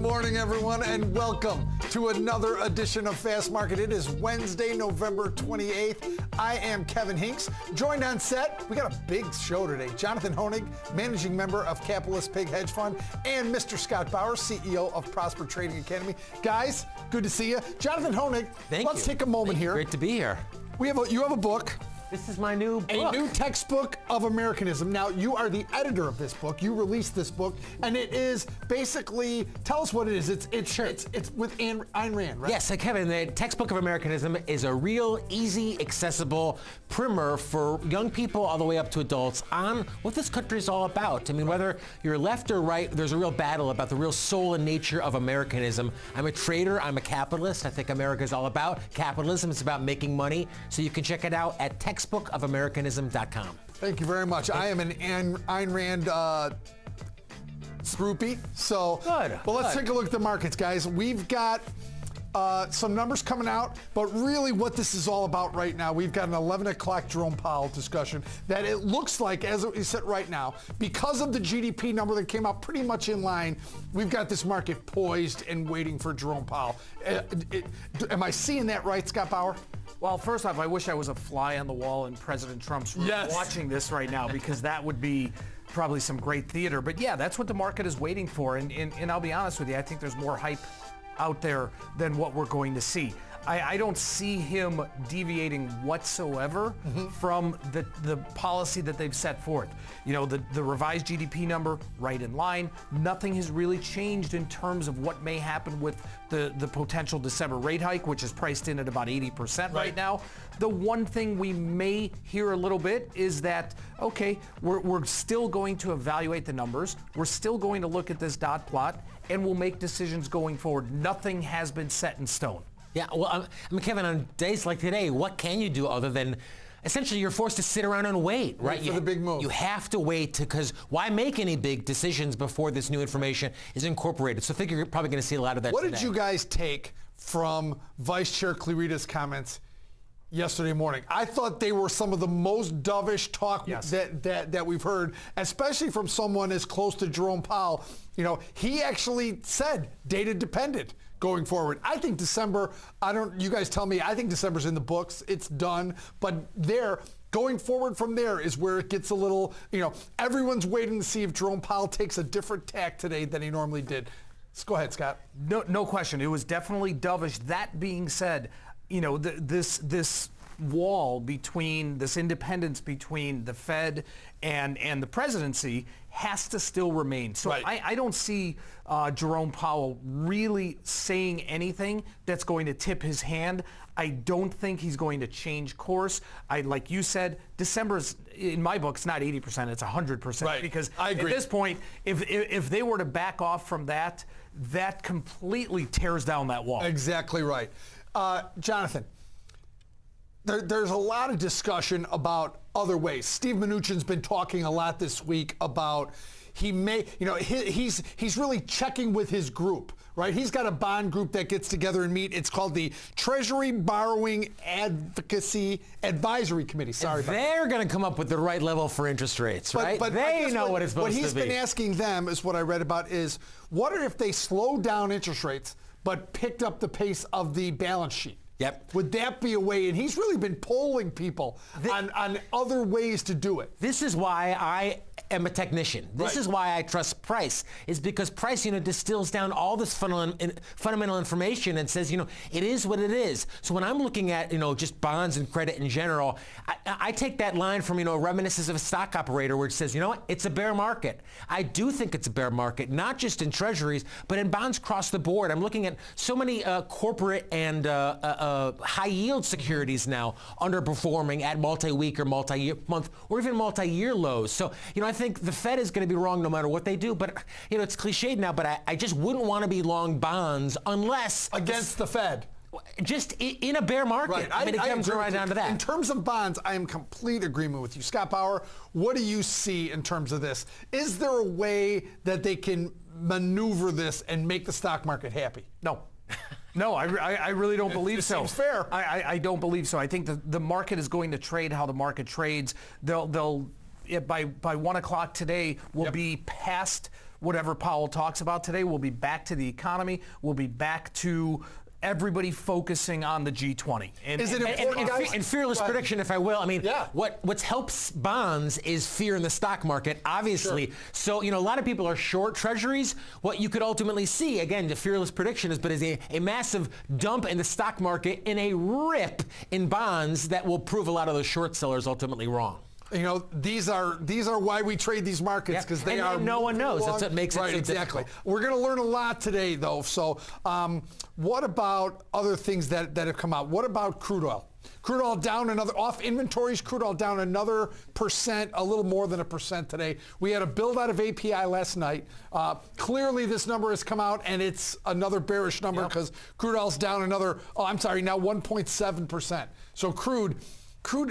morning, everyone, and welcome to another edition of Fast Market. It is Wednesday, November 28th. I am Kevin Hincks. Joined on set, we got a big show today. Jonathan Honig, managing member of Capitalist Pig Hedge Fund, and Mr. Scott Bauer, CEO of Prosper Trading Academy. Guys, good to see you. Jonathan Honig, let's take a moment here. Great to be here. You have a book. This is my new book. A new textbook of Americanism. Now, you are the editor of this book. You released this book, and it is basically, tell us what it is. It's with Ayn Rand, right? Yes, Kevin, the textbook of Americanism is a real, easy, accessible primer for young people all the way up to adults on what this country is all about. I mean, whether you're left or right, there's a real battle about the real soul and nature of Americanism. I'm a trader. I'm a capitalist. I think America is all about capitalism. It's about making money. So you can check it out at textbookofamericanism.com. Thank you very much. I am an Ayn Rand groupie. So, good. Well, let's take a look at the markets, guys. We've got some numbers coming out, but really what this is all about right now, we've got an 11 o'clock Jerome Powell discussion that it looks like, as we sit right now, because of the GDP number that came out pretty much in line, we've got this market poised and waiting for Jerome Powell. Am I seeing that right, Scott Bauer? Well, first off, I wish I was a fly on the wall in President Trump's room watching this right now, because that would be probably some great theater. But yeah, that's what the market is waiting for. And I'll be honest with you, I think there's more hype out there than what we're going to see. I don't see him deviating whatsoever from the policy that they've set forth. You know, the revised GDP number, right in line. Nothing has really changed in terms of what may happen with the potential December rate hike, which is priced in at about 80% right now. The one thing we may hear a little bit is that, okay, we're still going to evaluate the numbers. We're still going to look at this dot plot, and we'll make decisions going forward. Nothing has been set in stone. Yeah, well, I mean, Kevin, on days like today, what can you do other than essentially you're forced to sit around and wait, right? For the big move. You have to wait because why make any big decisions before this new information is incorporated? So I think you're probably going to see a lot of that What today. did you guys take from Vice Chair Clarita's comments yesterday morning? I thought they were some of the most dovish talk that we've heard, especially from someone as close to Jerome Powell. You know, he actually said data dependent going forward. I think December, you guys tell me, I think December's in the books. It's done. But going forward from there is where it gets a little, everyone's waiting to see if Jerome Powell takes a different tack today than he normally did. Let's go ahead, Scott. No question. It was definitely dovish. That being said, this wall between this independence between the Fed and the presidency has to still remain. So I don't see Jerome Powell really saying anything that's going to tip his hand. I don't think he's going to change course. Like you said, December's, in my book, it's not 80%, it's 100%. Right. Because I agree. At this point, if they were to back off from that, that completely tears down that wall. Exactly right. Jonathan, there's a lot of discussion about other ways. Steve Mnuchin's been talking a lot this week about he's really checking with his group, right? He's got a bond group that gets together and meet. It's called the Treasury Borrowing Advocacy Advisory Committee. They're going to come up with the right level for interest rates, right? But they know what it's supposed to be. What he's been asking them is what I read about is, what if they slowed down interest rates but picked up the pace of the balance sheet? Yep. Would that be a way? And he's really been polling people on other ways to do it. This is why I am a technician. This is why I trust Price, is because Price, distills down all this fundamental information and says, it is what it is. So when I'm looking at, just bonds and credit in general, I take that line from, reminiscences of a stock operator where it says, it's a bear market. I do think it's a bear market, not just in treasuries, but in bonds across the board. I'm looking at so many corporate and high yield securities now underperforming at multi-week or multi-year month or even multi-year lows. So, I think the Fed is going to be wrong no matter what they do. But, it's cliched now, but I just wouldn't want to be long bonds unless against the Fed. Just in a bear market. Right. I mean, it comes right down to that. In terms of bonds, I am in complete agreement with you. Scott Bauer, what do you see in terms of this? Is there a way that they can maneuver this and make the stock market happy? No. No, I really don't believe so. Seems fair. I don't believe so. I think the market is going to trade how the market trades. They'll by 1 o'clock today will be past whatever Powell talks about today. We'll be back to the economy. We'll be back to everybody focusing on the G20. Is it important, guys? And fearless prediction, if I will. I mean, yeah. what helps bonds is fear in the stock market, obviously. Sure. So, a lot of people are short treasuries. What you could ultimately see, again, the fearless prediction is a massive dump in the stock market and a rip in bonds that will prove a lot of those short sellers ultimately wrong. These are why we trade these markets, because they are. No one knows. That's what makes it so exactly. difficult. We're going to learn a lot today, though. So, what about other things that have come out? What about crude oil? Crude oil down another, off inventories, crude oil down another %, a little more than 1% today. We had a build out of API last night. Clearly this number has come out and it's another bearish number because crude oil's down another, now 1.7%. So crude,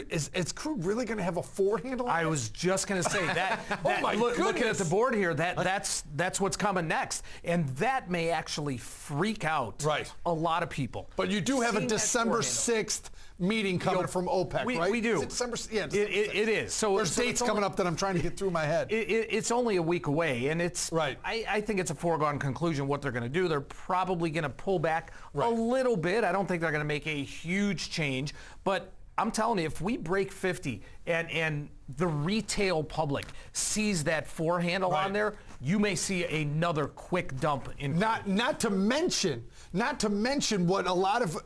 is crude really going to have a 4 handle on it? I was just going to say that. Looking at the board here, that's what's coming next, and that may actually freak out a lot of people. But you do have a December 6th meeting coming from OPEC, right? We do. Is it December? Yeah, it is. So there's dates coming up that I'm trying to get through my head. It's only a week away, and it's I think it's a foregone conclusion what they're going to do. They're probably going to pull back a little bit. I don't think they're going to make a huge change, but I'm telling you, if we break 50 and the retail public sees that 4 handle on there, you may see another quick dump in. Not to mention what a lot of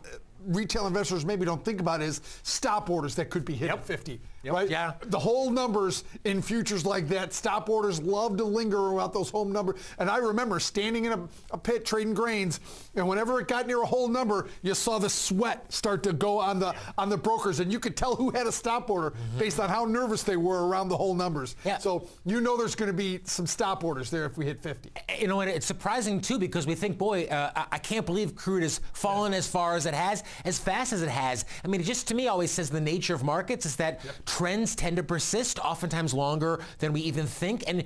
retail investors maybe don't think about is stop orders that could be hit at 50. Right? Yeah. The whole numbers in futures like that, stop orders love to linger around those whole numbers. And I remember standing in a pit trading grains, and whenever it got near a whole number, you saw the sweat start to go on the brokers, and you could tell who had a stop order based on how nervous they were around the whole numbers. Yeah. So there's going to be some stop orders there if we hit 50. And it's surprising too, because we think, boy, I can't believe crude has fallen as far as it has, as fast as it has. I mean, it just to me always says the nature of markets is that trends tend to persist, oftentimes longer than we even think. And,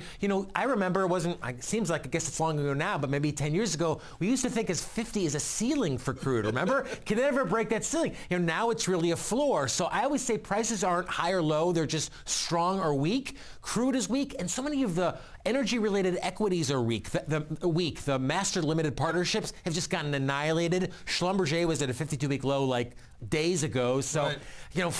I remember it seems like, I guess it's long ago now, but maybe 10 years ago, we used to think as 50 is a ceiling for crude, remember? Can it ever break that ceiling? Now it's really a floor. So I always say prices aren't high or low, they're just strong or weak. Crude is weak, and so many of the energy-related equities are weak. The master limited partnerships have just gotten annihilated. Schlumberger was at a 52-week low like days ago. So,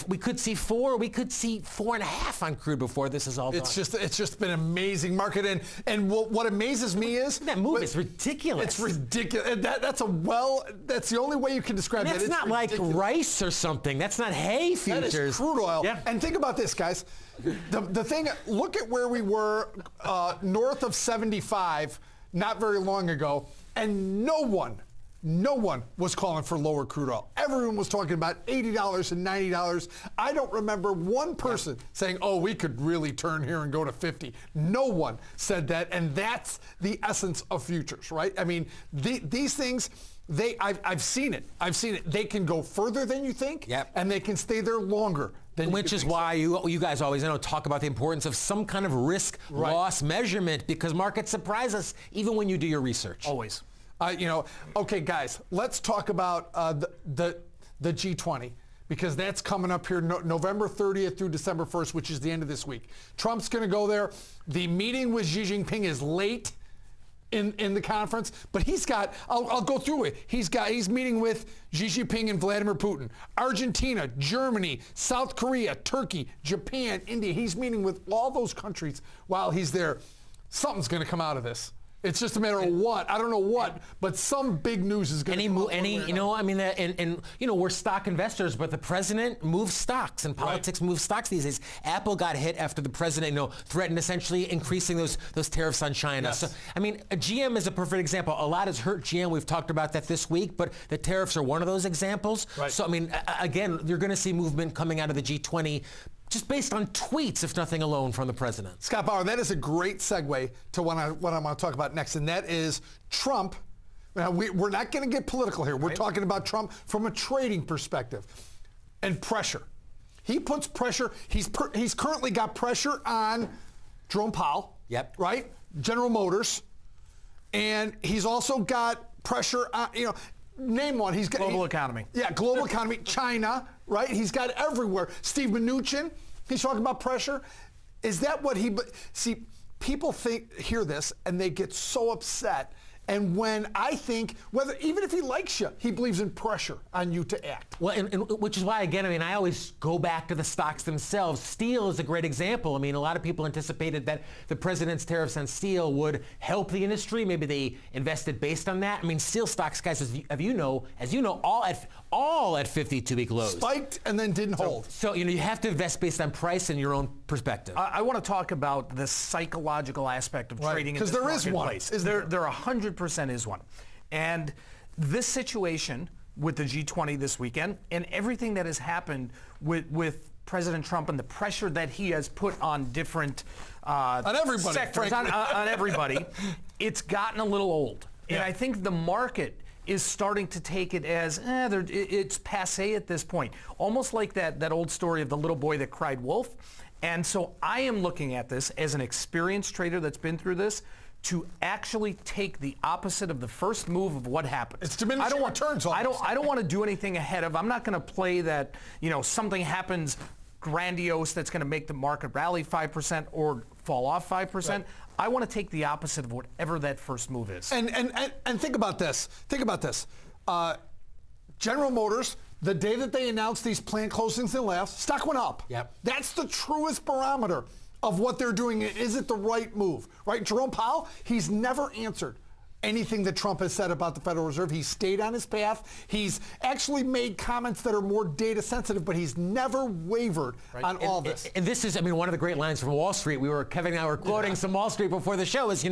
we could see 4, we could see 4.5 on crude before this is all done. It's just been an amazing market, and what amazes me is that move is ridiculous. It's ridiculous. That's the only way you can describe that. That's not like rice or something. That's not hay futures. That is crude oil. Yeah. And think about this, guys. The thing. Look at where we were north of 75 not very long ago, and no one was calling for lower crude oil. Everyone was talking about $80 and $90. I don't remember one person saying, we could really turn here and go to 50. No one said that, and that's the essence of futures, right? I mean, these things, I've seen it. They can go further than you think, and they can stay there longer. Which is why you guys always talk about the importance of some kind of risk loss measurement, because markets surprise us even when you do your research. Always. Okay, guys, let's talk about the G20, because that's coming up here November 30th through December 1st, which is the end of this week. Trump's going to go there. The meeting with Xi Jinping is late in the conference, but he's got, I'll go through it. He's meeting with Xi Jinping and Vladimir Putin, Argentina, Germany, South Korea, Turkey, Japan, India. He's meeting with all those countries while he's there. Something's going to come out of this. It's just a matter of what. I don't know what, but some big news is going to come out. We're stock investors, but the president moves stocks, and politics moves stocks these days. Apple got hit after the president, threatened essentially increasing those tariffs on China. Yes. So, GM is a perfect example. A lot has hurt GM. We've talked about that this week, but the tariffs are one of those examples. Right. So, again, you're going to see movement coming out of the G20 just based on tweets, if nothing alone, from the president. Scott Bauer, that is a great segue to what I'm going to talk about next, and that is Trump. Now, we're not going to get political here. We're talking about Trump from a trading perspective and pressure. He puts pressure. He's currently got pressure on Jerome Powell. Yep. Right? General Motors, and he's also got pressure on name one. He's got global economy. Yeah, global economy. China, right? He's got everywhere. Steve Mnuchin, he's talking about pressure. Is that what see, people hear this and they get so upset. And when I think, even if he likes you, he believes in pressure on you to act. Well, and which is why, again, I mean, I always go back to the stocks themselves. Steel is a great example. I mean, a lot of people anticipated that the president's tariffs on steel would help the industry. Maybe they invested based on that. I mean, steel stocks, guys, as you know, all at 52-week lows. Spiked and then didn't hold. So, you have to invest based on price and your own perspective. I want to talk about the psychological aspect of trading in this marketplace. Because there is one. There 100% is one. And this situation with the G20 this weekend and everything that has happened with President Trump and the pressure that he has put on different on everybody, sectors, on everybody, it's gotten a little old. Yeah. And I think the market is starting to take it as, it's passé at this point. Almost like that old story of the little boy that cried wolf. And so I am looking at this as an experienced trader that's been through this to actually take the opposite of the first move of what happens. It's diminishing returns. I don't want to do anything ahead of. I'm not going to play that, something happens grandiose that's going to make the market rally 5% or fall off 5%. Right. I want to take the opposite of whatever that first move is. And think about this. General Motors, the day that they announced these plant closings and layoffs, stock went up. Yep. That's the truest barometer of what they're doing. Is it the right move? Right? Jerome Powell, he's never answered anything that Trump has said about the Federal Reserve. He's stayed on his path. He's actually made comments that are more data sensitive, but he's never wavered on all this. And this is, one of the great lines from Wall Street. Kevin and I were quoting some Wall Street before the show is,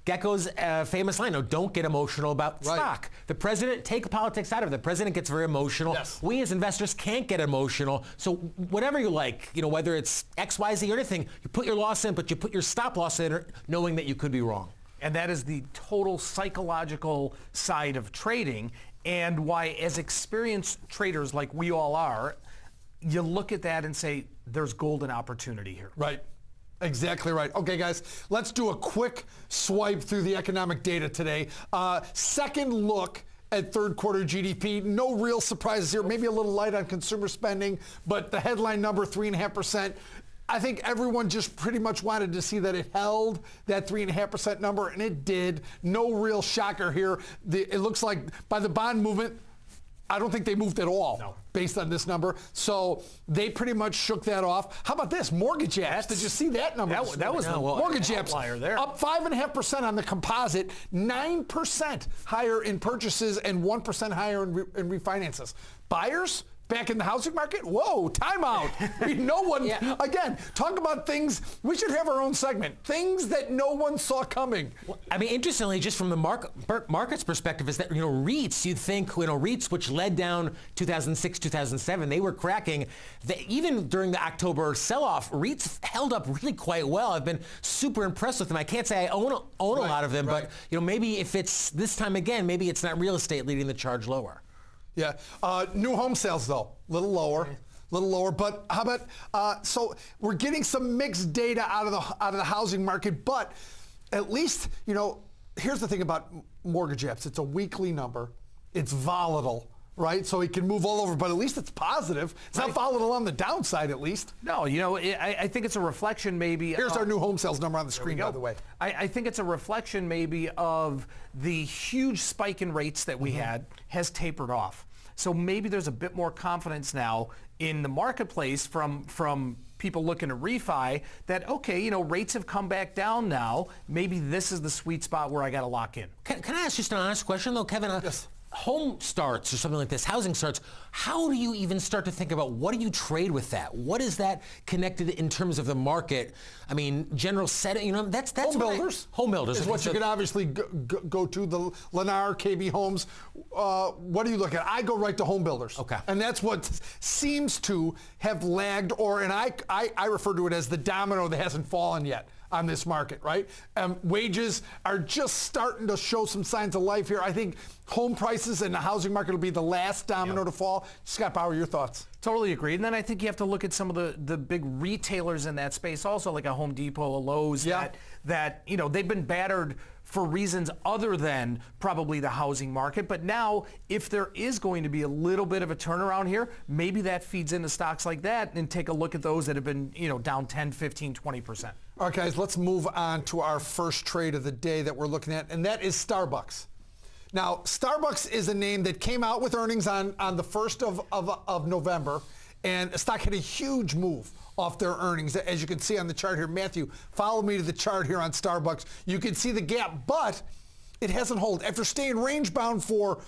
Gecko's famous line, don't get emotional about stock. The president, take politics out of it. The president gets very emotional. Yes. We as investors can't get emotional. So whatever you like, whether it's X, Y, Z or anything, you put your loss in, but you put your stop loss in knowing that you could be wrong. And that is the total psychological side of trading, and why as experienced traders like we all are, you look at that and say, there's golden opportunity here. Right. Exactly right. Okay, guys, let's do a quick swipe through the economic data today. Second look at third quarter GDP. No real surprises here. Maybe a little light on consumer spending, but the headline number, 3.5%. I think everyone just pretty much wanted to see that it held that 3.5% number, and it did. No real shocker here. It looks like by the bond movement, I don't think they moved at all based on this number. So they pretty much shook that off. How about this? Mortgage apps. Did you see that number? That was the mortgage apps there. Up 5.5% on the composite, 9% higher in purchases, and 1% higher in refinances. Buyers? Back in the housing market? Whoa, timeout. No one, again, talk about things, we should have our own segment. Things that no one saw coming. Well, interestingly, just from the market's perspective, is that, REITs, you'd think, REITs, which led down 2006, 2007, they were cracking. Even during the October sell-off, REITs held up really quite well. I've been super impressed with them. I can't say I own a lot of them, but, maybe if it's this time again, maybe it's not real estate leading the charge lower. Yeah. New home sales, though, a little lower. But how about, so we're getting some mixed data out of the housing market, but at least, here's the thing about mortgage apps. It's a weekly number. It's volatile, right? So it can move all over, but at least it's positive. It's not volatile on the downside, at least. No, I think it's a reflection maybe. Here's our new home sales number on the screen, by the way. I think it's a reflection maybe of the huge spike in rates that we had has tapered off. So maybe there's a bit more confidence now in the marketplace from people looking to refi that, okay, rates have come back down now. Maybe this is the sweet spot where I got to lock in. Can I ask just an honest question, though, Kevin? Yes. Home starts or something like this, housing starts, how do you even start to think about what do you trade with that? What is that connected in terms of the market? General setting, that's home builders. Home builders is what you could obviously go to, the Lennar, KB Homes. What do you look at? I go right to home builders. Okay. And that's what seems to have lagged, and I refer to it as the domino that hasn't fallen yet on this market, right? Wages are just starting to show some signs of life here. I think home prices and the housing market will be the last domino to fall. Scott Bauer, your thoughts? Totally agree. And then I think you have to look at some of the big retailers in that space also, like a Home Depot, a Lowe's, that they've been battered for reasons other than probably the housing market. But now, if there is going to be a little bit of a turnaround here, maybe that feeds into stocks like that, and take a look at those that have been, down 10, 15, 20%. All right, guys, let's move on to our first trade of the day that we're looking at, and that is Starbucks. Now, Starbucks is a name that came out with earnings on the 1st of November, and the stock had a huge move off their earnings, as you can see on the chart here. Matthew, follow me to the chart here on Starbucks. You can see the gap, but it hasn't held. After staying range-bound for,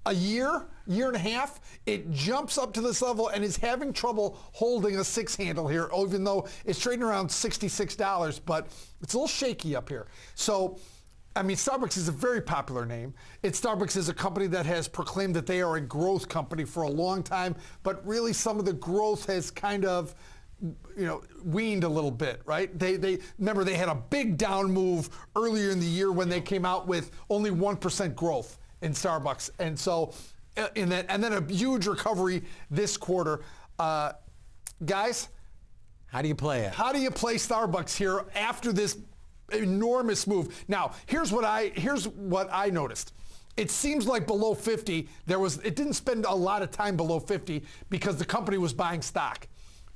a year and a half, it jumps up to this level and is having trouble holding a 6 handle here, even though it's trading around $66, but it's a little shaky up here. So, I mean, Starbucks is a very popular name. Starbucks is a company that has proclaimed that they are a growth company for a long time, but really some of the growth has kind of, weaned a little bit, right? They remember they had a big down move earlier in the year when they came out with only 1% growth in Starbucks, and so and then a huge recovery this quarter. Guys, how do you play it? How do you play Starbucks here after this enormous move? Now, here's what I noticed. It seems like below 50, it didn't spend a lot of time below 50 because the company was buying stock.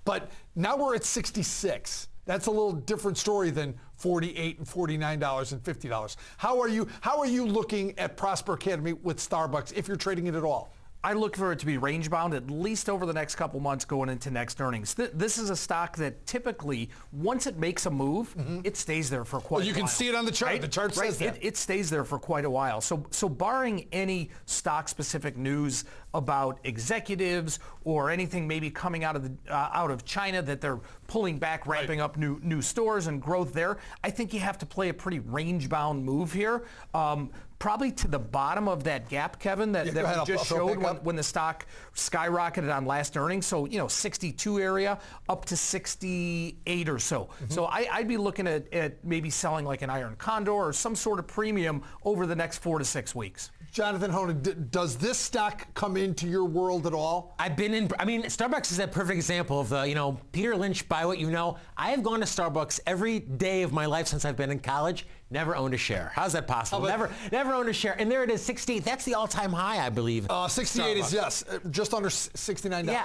But now we're at 66. That's a little different story than $48 and $49 and $50. How are you looking at Prosper Academy with Starbucks if you're trading it at all? I look for it to be range bound at least over the next couple months going into next earnings. This is a stock that typically, once it makes a move, it stays there for quite a while. You can see it on the chart. Right? The chart says that. It stays there for quite a while. So barring any stock-specific news about executives or anything maybe coming out of China that they're pulling back, ramping up new stores and growth there, I think you have to play a pretty range-bound move here. Probably to the bottom of that gap, Kevin, that we just showed when the stock skyrocketed on last earnings. So, 62 area up to 68 or so. So I'd be looking at maybe selling like an iron condor or some sort of premium over the next 4 to 6 weeks. Jonathan Honan, does this stock come into your world at all? Starbucks is a perfect example of Peter Lynch, buy what you know. I have gone to Starbucks every day of my life since I've been in college. Never owned a share. How's that possible? Never owned a share. And there it is, 68. That's the all-time high, I believe. 68 is, yes, just under $69. Yeah,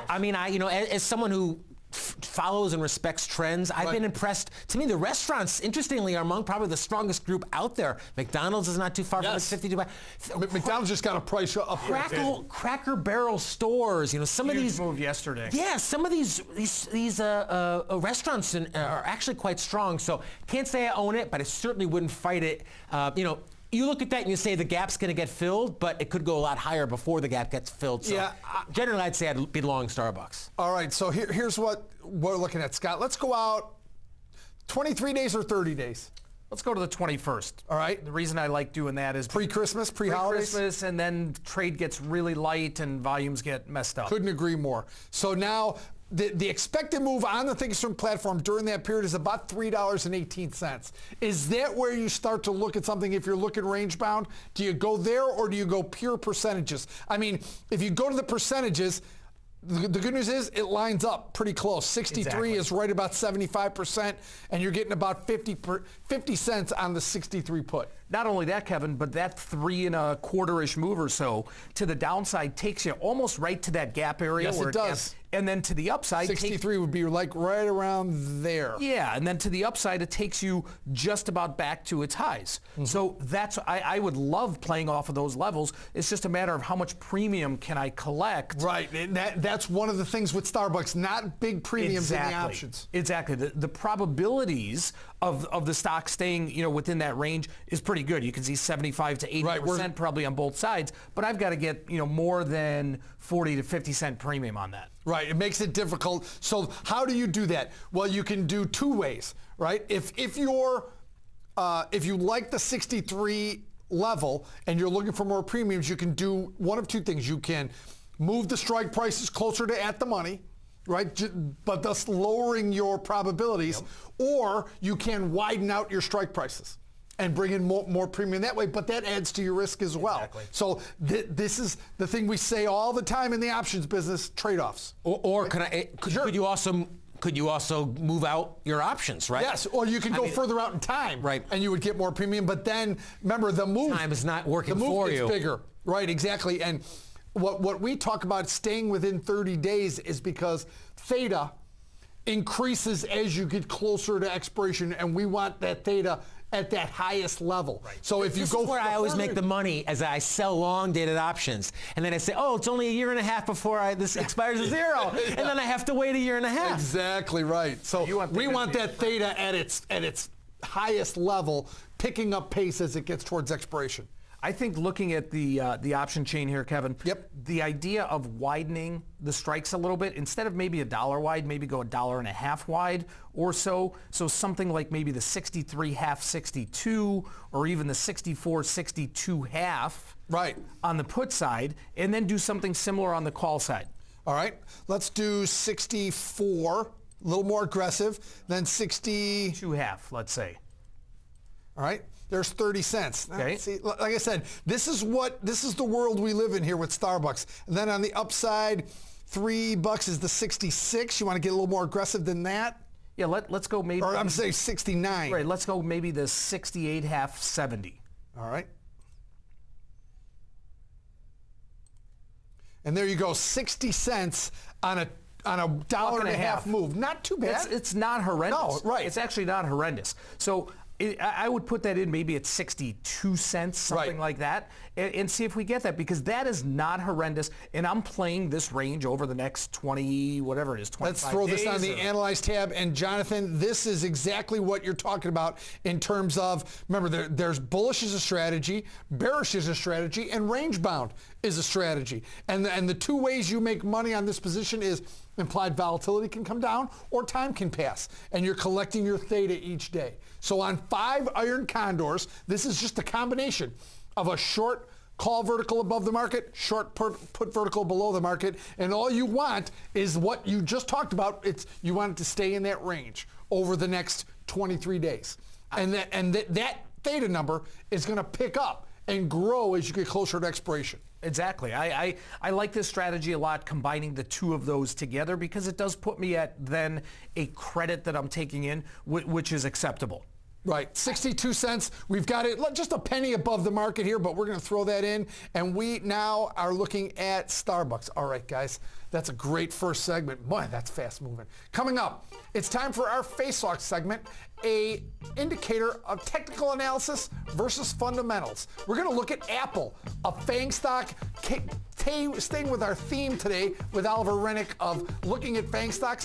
as someone who follows and respects trends, I've been impressed. To me, the restaurants, interestingly, are among probably the strongest group out there. McDonald's is not too far from its 52. McDonald's just got a price up. Cracker Barrel stores, some of these move yesterday. Yeah, some of these restaurants are actually quite strong. So can't say I own it, but I certainly wouldn't fight it. You look at that and you say the gap's going to get filled, but it could go a lot higher before the gap gets filled. So generally, I'd say I'd be long Starbucks. All right, so here's what we're looking at, Scott. Let's go out 23 days or 30 days. Let's go to the 21st. All right. The reason I like doing that is pre-Christmas, pre-holidays. Pre-Christmas, and then trade gets really light and volumes get messed up. Couldn't agree more. So now the expected move on the Thinkorswim platform during that period is about $3.18. Is that where you start to look at something if you're looking range bound? Do you go there or do you go pure percentages? I mean, if you go to the percentages, the good news is it lines up pretty close. 63 is right about 75%, and you're getting about 50 cents on the 63 put. Not only that, Kevin, but that 3 1/4-ish move or so to the downside takes you almost right to that gap area. Yes, where it does. And then to the upside, 63 would be like right around there. Yeah, and then to the upside, it takes you just about back to its highs. So I would love playing off of those levels. It's just a matter of how much premium can I collect. Right, and that's one of the things with Starbucks, not big premiums in the options. Exactly. The probabilities of the stock staying within that range is pretty good. You can see 75 to 80% probably on both sides, but I've got to get more than 40 to 50 cent premium on that. Right, it makes it difficult. So how do you do that? Well, you can do two ways, right? If you like the 63 level and you're looking for more premiums, you can do one of two things. You can move the strike prices closer to at the money, right? But thus lowering your probabilities, or you can widen out your strike prices and bring in more premium that way, but that adds to your risk as well. Exactly. So this is the thing we say all the time in the options business: trade-offs. Or could you also move out your options, right? Yes, or you can go further out in time, right? And you would get more premium. But then remember, the move time is not working for you. The move you. It's bigger, right? Exactly. And what we talk about staying within 30 days is because theta increases as you get closer to expiration, and we want that theta at that highest level. Right. So if you this go is where I always make the money as I sell long-dated options, and then I say, oh, it's only a year and a half before this expires to zero, and then I have to wait a year and a half. Exactly right. So we want that theta at its highest level, picking up pace as it gets towards expiration. I think looking at the option chain here, Kevin. Yep. The idea of widening the strikes a little bit, instead of maybe $1 wide, maybe go $1.50 wide or so. So something like maybe the 63.5, 62, or even the 64, 62.5. Right. On the put side, and then do something similar on the call side. All right. Let's do 64, a little more aggressive, then 60. 2.5, let's say. All right. There's 30 cents. Okay. See, like I said, this is the world we live in here with Starbucks. And then on the upside, $3 is the 66. You want to get a little more aggressive than that? Yeah, let's go maybe. Or I'm saying 69. Right, let's go maybe the 68.5, 70. All right. And there you go, 60 cents on a $1.50 move. Not too bad. It's not horrendous. No, right. It's actually not horrendous. So I would put that in maybe at 62 cents, something like that, and see if we get that, because that is not horrendous. And I'm playing this range over the next 20, whatever it is, 25 days. Let's throw this on the Analyze tab. And Jonathan, this is exactly what you're talking about in terms of, remember, there's bullish as a strategy, bearish as a strategy, and range bound is a strategy. And the two ways you make money on this position is implied volatility can come down or time can pass, and you're collecting your theta each day. So on 5 iron condors, this is just a combination of a short call vertical above the market, short put vertical below the market, and all you want is what you just talked about. You want it to stay in that range over the next 23 days. And that theta number is going to pick up and grow as you get closer to expiration. Exactly. I like this strategy a lot, combining the two of those together, because it does put me at then a credit that I'm taking in, which is acceptable. Right, 62 cents. We've got it just a penny above the market here, but we're going to throw that in. And we now are looking at Starbucks. All right, guys, that's a great first segment. Boy, that's fast moving. Coming up, it's time for our face-off segment, a indicator of technical analysis versus fundamentals. We're going to look at Apple, a FANG stock, staying with our theme today with Oliver Rennick of looking at FANG stocks.